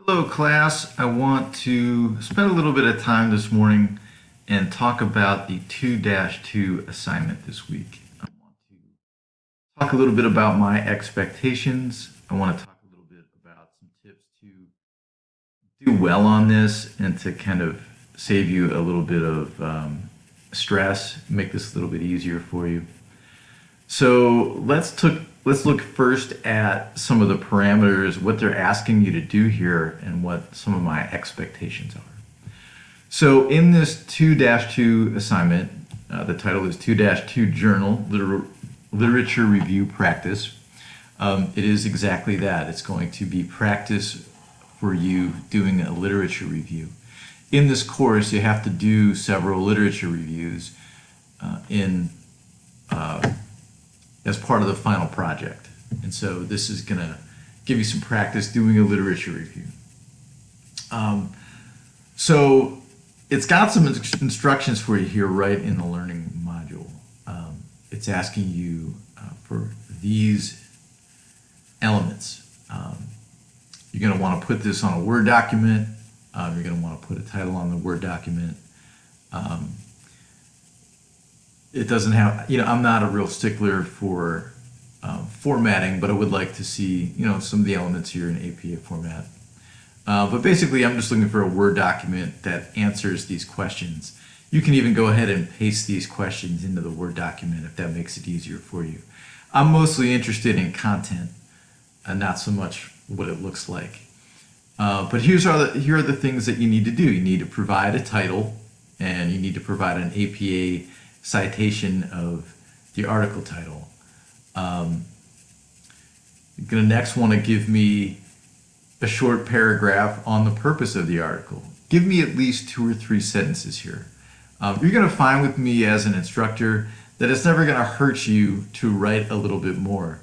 Hello, class. I want to spend a little bit of time this morning and talk about the 2-2 assignment this week. I want to talk a little bit about my expectations. I want to talk a little bit about some tips to do well on this and to kind of save you a little bit of stress, make this a little bit easier for you. So let's look first at some of the parameters, what they're asking you to do here, and what some of my expectations are. So in this 2-2 assignment, the title is 2-2 Journal Literature Review Practice. It is exactly that. It's going to be practice for you doing a literature review. In this course, you have to do several literature reviews as part of the final project. And so this is going to give you some practice doing a literature review. So it's got some instructions for you here right in the learning module. It's asking you for these elements. You're going to want to put this on a Word document. You're going to want to put a title on the Word document. It doesn't have, I'm not a real stickler for formatting, but I would like to see, some of the elements here in APA format. But basically, I'm just looking for a Word document that answers these questions. You can even go ahead and paste these questions into the Word document if that makes it easier for you. I'm mostly interested in content and not so much what it looks like. But here are the things that you need to do. You need to provide a title, and you need to provide an APA citation of the article title. You're going to next want to give me a short paragraph on the purpose of the article. Give me at least 2 or 3 sentences here. You're going to find with me as an instructor that it's never going to hurt you to write a little bit more.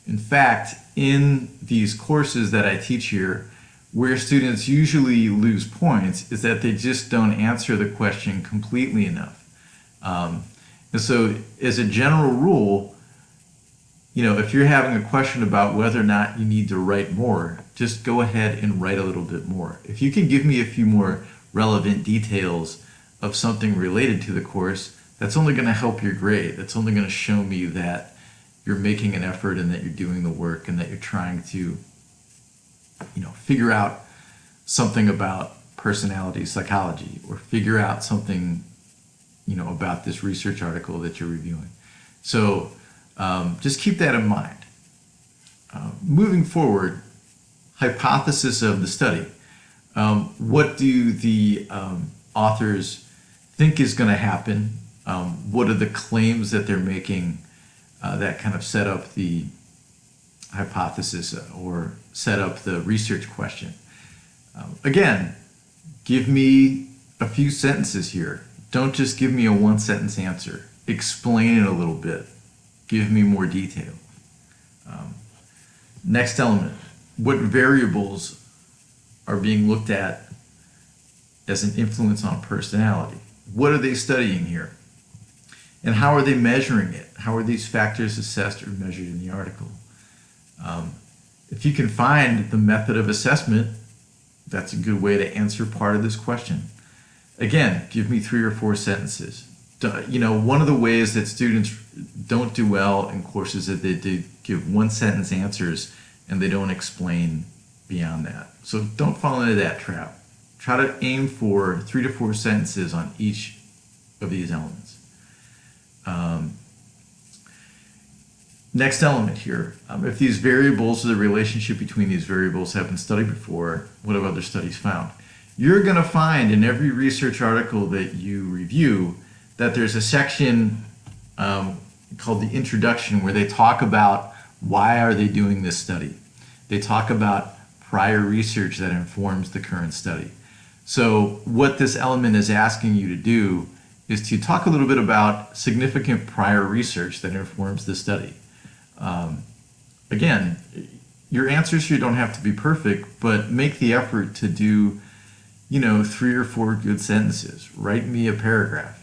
In fact, in these courses that I teach here, where students usually lose points is that they just don't answer the question completely enough. And so as a general rule, if you're having a question about whether or not you need to write more, just go ahead and write a little bit more. If you can give me a few more relevant details of something related to the course, that's only going to help your grade. That's only going to show me that you're making an effort and that you're doing the work and that you're trying to, figure out something about personality psychology or figure out something about this research article that you're reviewing. So just keep that in mind. Moving forward, hypothesis of the study. What do the authors think is going to happen? What are the claims that they're making that kind of set up the hypothesis or set up the research question? Again, give me a few sentences here. Don't just give me a 1-sentence answer. Explain it a little bit. Give me more detail. Next element, what variables are being looked at as an influence on personality? What are they studying here? And how are they measuring it? How are these factors assessed or measured in the article? If you can find the method of assessment, that's a good way to answer part of this question. Again, give me 3 or 4 sentences. One of the ways that students don't do well in courses is that they give 1-sentence answers and they don't explain beyond that. So don't fall into that trap. Try to aim for 3 to 4 sentences on each of these elements. Next element here, if these variables or the relationship between these variables have been studied before, what have other studies found? You're going to find in every research article that you review that there's a section called the introduction where they talk about why are they doing this study. They talk about prior research that informs the current study. So what this element is asking you to do is to talk a little bit about significant prior research that informs the study. Again, your answers here don't have to be perfect, but make the effort to do 3 or 4 good sentences. Write me a paragraph.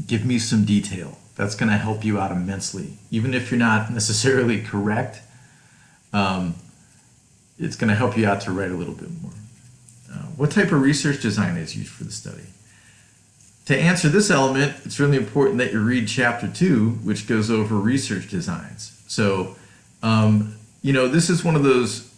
Give me some detail. That's going to help you out immensely. Even if you're not necessarily correct, it's going to help you out to write a little bit more. What type of research design is used for the study? To answer this element, it's really important that you read chapter 2, which goes over research designs. So, this is one of those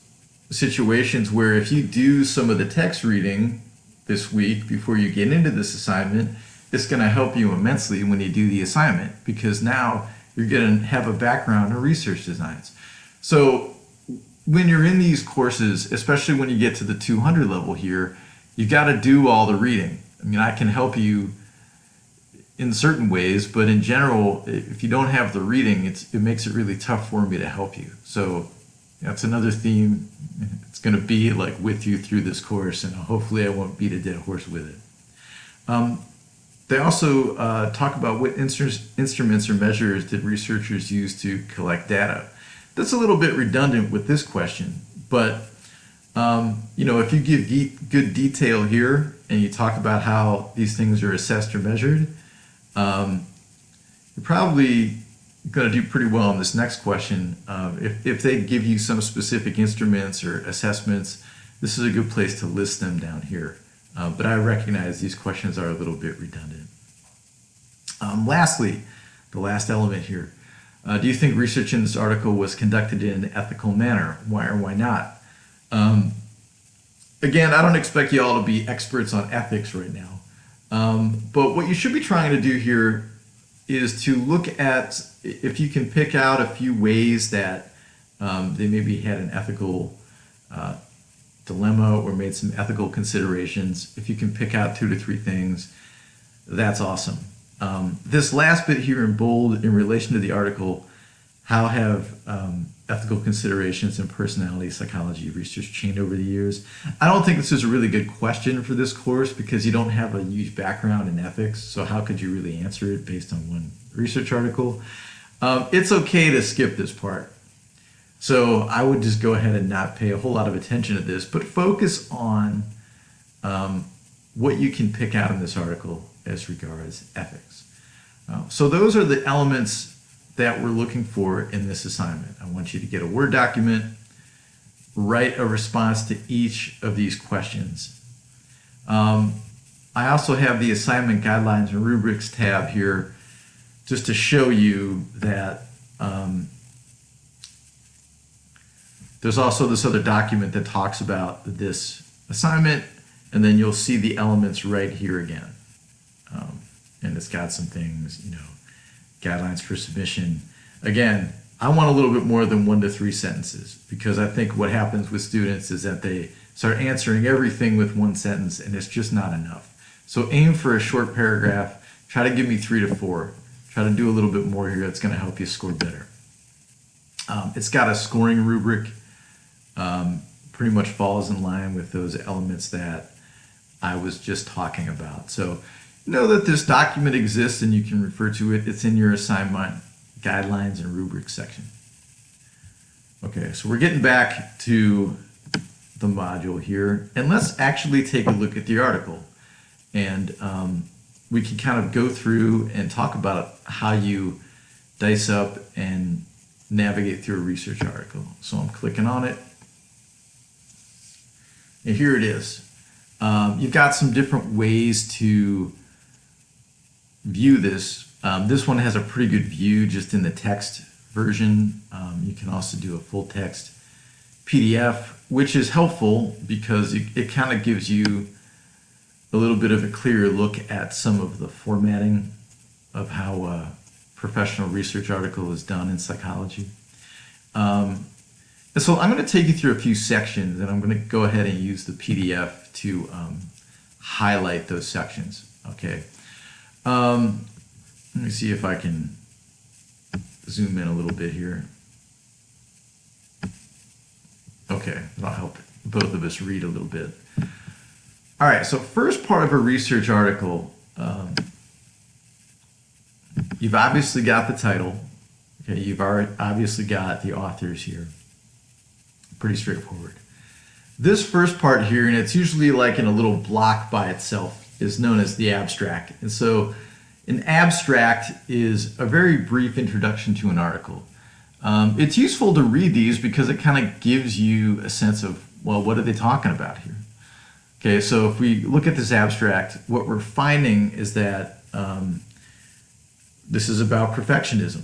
situations where if you do some of the text reading this week before you get into this assignment, it's going to help you immensely when you do the assignment, because now you're going to have a background in research designs. So when you're in these courses, especially when you get to the 200 level here, you got to do all the reading. I mean, I can help you in certain ways, but in general, if you don't have the reading, it makes it really tough for me to help you. So that's another theme. It's going to be like with you through this course, and hopefully I won't beat a dead horse with it. They also talk about what instruments or measures did researchers use to collect data. That's a little bit redundant with this question, but if you give good detail here and you talk about how these things are assessed or measured, you're probably going to do pretty well on this next question. If they give you some specific instruments or assessments, this is a good place to list them down here. But I recognize these questions are a little bit redundant. Lastly, the last element here. Do you think research in this article was conducted in an ethical manner? Why or why not? Again, I don't expect you all to be experts on ethics right now. But what you should be trying to do here is to look at if you can pick out a few ways that they maybe had an ethical dilemma or made some ethical considerations. If you can pick out 2 to 3 things, that's awesome. This last bit here in bold, in relation to the article, how have ethical considerations in personality psychology research changed over the years? I don't think this is a really good question for this course because you don't have a huge background in ethics, so how could you really answer it based on one research article? It's okay to skip this part. So I would just go ahead and not pay a whole lot of attention to this, but focus on what you can pick out in this article as regards ethics. So those are the elements that we're looking for in this assignment. I want you to get a Word document, write a response to each of these questions. I also have the assignment guidelines and rubrics tab here just to show you that there's also this other document that talks about this assignment, and then you'll see the elements right here again. And it's got some things, guidelines for submission. Again, I want a little bit more than 1 to 3 sentences, because I think what happens with students is that they start answering everything with 1 sentence, and it's just not enough. So aim for a short paragraph. Try to give me 3 to 4. Try to do a little bit more here. That's going to help you score better. It's got a scoring rubric. Pretty much falls in line with those elements that I was just talking about. So know that this document exists and you can refer to it. It's in your assignment guidelines and rubrics section. Okay, so we're getting back to the module here, and let's actually take a look at the article. And we can kind of go through and talk about how you dice up and navigate through a research article. So I'm clicking on it, and here it is. You've got some different ways to view this. This one has a pretty good view just in the text version. You can also do a full text PDF, which is helpful because it kind of gives you a little bit of a clearer look at some of the formatting of how a professional research article is done in psychology. And so I'm going to take you through a few sections, and I'm going to go ahead and use the PDF to highlight those sections. Okay. Let me see if I can zoom in a little bit here. Okay, that'll help both of us read a little bit. All right, so first part of a research article, you've obviously got the title. Okay, you've obviously got the authors here. Pretty straightforward. This first part here, and it's usually like in a little block by itself, is known as the abstract. And so an abstract is a very brief introduction to an article. It's useful to read these because it kind of gives you a sense of, well, what are they talking about here? Okay, so if we look at this abstract, what we're finding is that this is about perfectionism.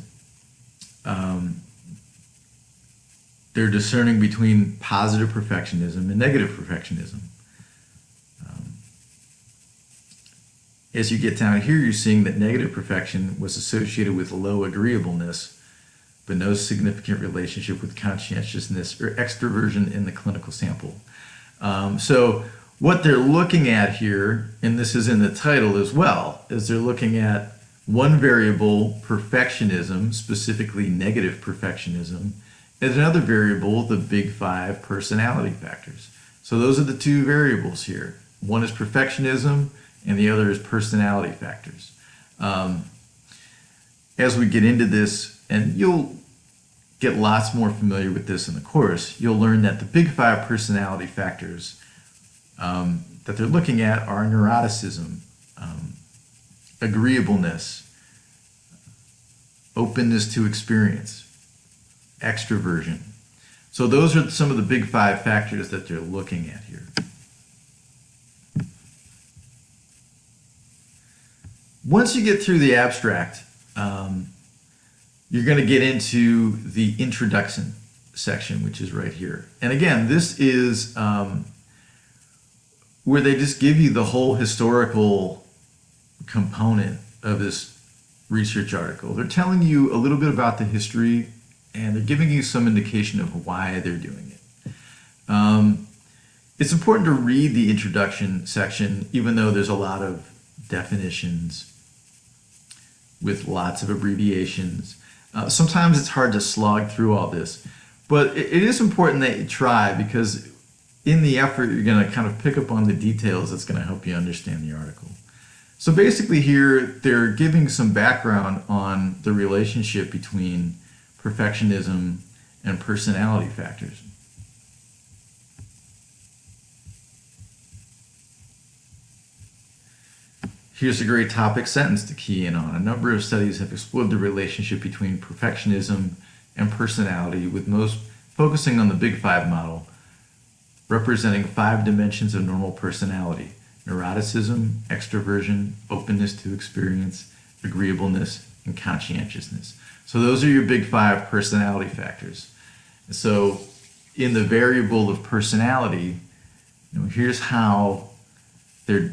They're discerning between positive perfectionism and negative perfectionism. As you get down here, you're seeing that negative perfection was associated with low agreeableness, but no significant relationship with conscientiousness or extroversion in the clinical sample. So what they're looking at here, and this is in the title as well, is they're looking at one variable, perfectionism, specifically negative perfectionism, and another variable, the big five personality factors. So those are the two variables here. One is perfectionism, and the other is personality factors. As we get into this, and you'll get lots more familiar with this in the course, you'll learn that the big five personality factors that they're looking at are neuroticism, agreeableness, openness to experience, extroversion. So those are some of the big five factors that they're looking at here. Once you get through the abstract, you're going to get into the introduction section, which is right here. And again, this is where they just give you the whole historical component of this research article. They're telling you a little bit about the history, and they're giving you some indication of why they're doing it. It's important to read the introduction section, even though there's a lot of definitions with lots of abbreviations. Sometimes it's hard to slog through all this, but it is important that you try, because in the effort you're going to kind of pick up on the details that's going to help you understand the article. So basically here they're giving some background on the relationship between perfectionism and personality factors. Here's a great topic sentence to key in on. A number of studies have explored the relationship between perfectionism and personality, with most focusing on the Big Five model, representing 5 dimensions of normal personality: neuroticism, extroversion, openness to experience, agreeableness, and conscientiousness. So those are your Big Five personality factors. So in the variable of personality, here's how they're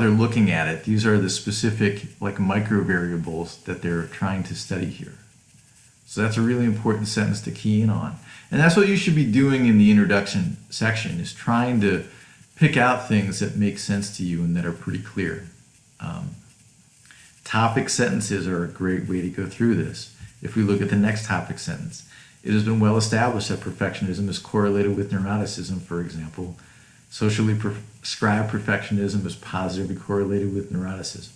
looking at it. These are the specific micro variables that they're trying to study here. So that's a really important sentence to key in on. And that's what you should be doing in the introduction section, is trying to pick out things that make sense to you and that are pretty clear. Topic sentences are a great way to go through this. If we look at the next topic sentence, it has been well established that perfectionism is correlated with neuroticism, for example. Socially prescribed perfectionism is positively correlated with neuroticism.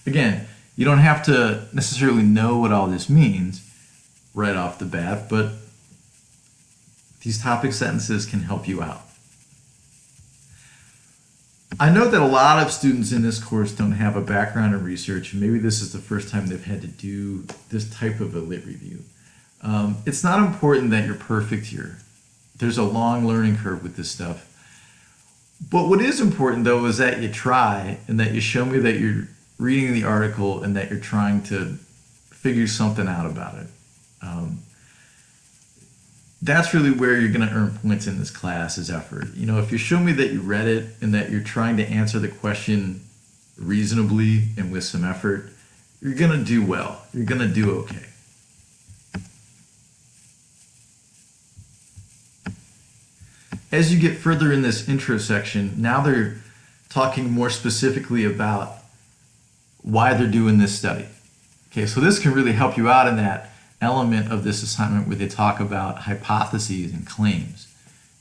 Again, you don't have to necessarily know what all this means right off the bat, but these topic sentences can help you out. I know that a lot of students in this course don't have a background in research, and maybe this is the first time they've had to do this type of a lit review. It's not important that you're perfect here. There's a long learning curve with this stuff. But what is important, though, is that you try, and that you show me that you're reading the article and that you're trying to figure something out about it. That's really where you're going to earn points in this class, is effort. If you show me that you read it and that you're trying to answer the question reasonably and with some effort, you're going to do well. You're going to do okay. As you get further in this intro section, now they're talking more specifically about why they're doing this study. Okay, so this can really help you out in that element of this assignment where they talk about hypotheses and claims.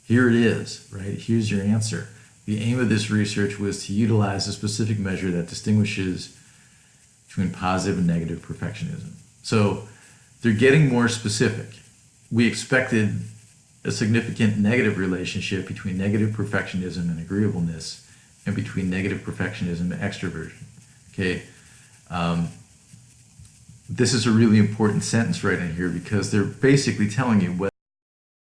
Here it is, right? Here's your answer. The aim of this research was to utilize a specific measure that distinguishes between positive and negative perfectionism. So they're getting more specific. We expected a significant negative relationship between negative perfectionism and agreeableness, and between negative perfectionism and extroversion. Okay. this is a really important sentence right in here because they're basically telling you